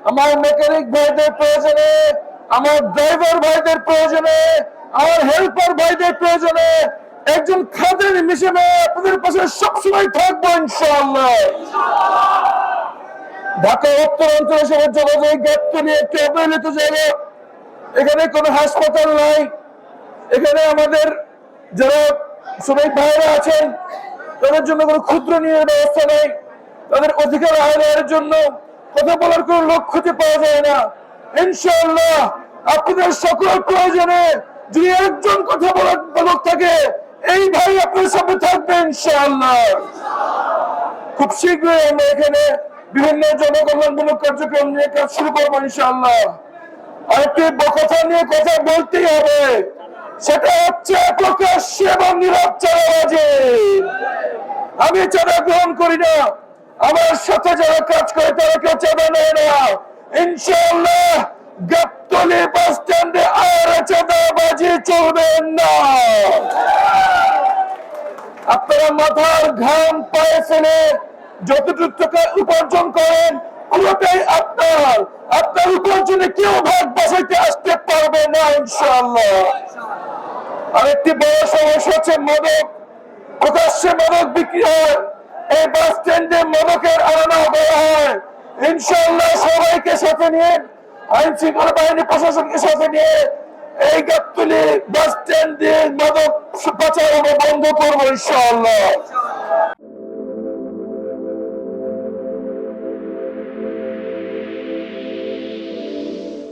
আমার মেকানিক ভাইদের প্রয়োজনে, আমার ড্রাইভার ভাইদের প্রয়োজনে, আমার হেল্পার ভাইদের প্রয়োজনে একজন খাদের হিসেবে আপনাদের পাশে সবসময় থাকবো ইনশাআল্লাহ। ঢাকা উত্তরাঞ্চলের সাথে যোগাযোগ গাবতলী একটি অবহেলিত জায়গা। এখানে কোনো হাসপাতাল নাই। এখানে আমাদের যারা শ্রমিক ভাইরা আছেন তাদের জন্য কোনো ক্ষুদ্র নিয়োগের ব্যবস্থা নেই। তাদের অধিকার আদায়ের জন্য কথা বলার কোনো লোক খুঁজে পাওয়া যায় না। ইনশাআল্লাহ আপনাদের সকল প্রয়োজনে যদি একজন কথা বলার লোক থাকে, এই ভাই আপনার সামনে থাকবে ইনশাআল্লাহ। খুব শীঘ্রই আমরা এখানে বিভিন্ন জনকল্যাণমূলক কার্যক্রম নিয়ে কাজ শুরু করবো ইনশাআল্লাহ। আরেকটি কথা নিয়ে কথা বলতেই হবে, সেটা হচ্ছে প্রকাশ্যে এবং নীরব চাঁদাবাজি। আমি চাঁদা গ্রহণ করি না, আমার সাথে যারা কাজ করে তারা কেউ চাঁদা নেয় না। ইনশাআল্লাহ গাবতলী বাস স্ট্যান্ডে আর চাঁদাবাজি চলবে না। আপনারা মাথার ঘাম পায়ে ফেলে যতটুকু টাকা উপার্জন করেন পুরোটাই আপনার। আপনার উপার্জনে কেউ ভাগ বসাইতে আসতে পারবে না ইনশাআল্লাহ। আরেকটি বড় সমস্যা হচ্ছে মাদক। প্রকাশ্যে মাদক বিক্রি হয়, এই বাস স্ট্যান্ডে মাদকের আনানো করা হয়। ইনশাআল্লাহ সবাইকে সাথে নিয়ে, আইন শৃঙ্খলা বাহিনী প্রশাসনকে সাথে নিয়ে এই গাবতলী বাস স্ট্যান্ড দিয়ে মাদক পাচার আমরা বন্ধ করবো ইনশাআল্লাহ।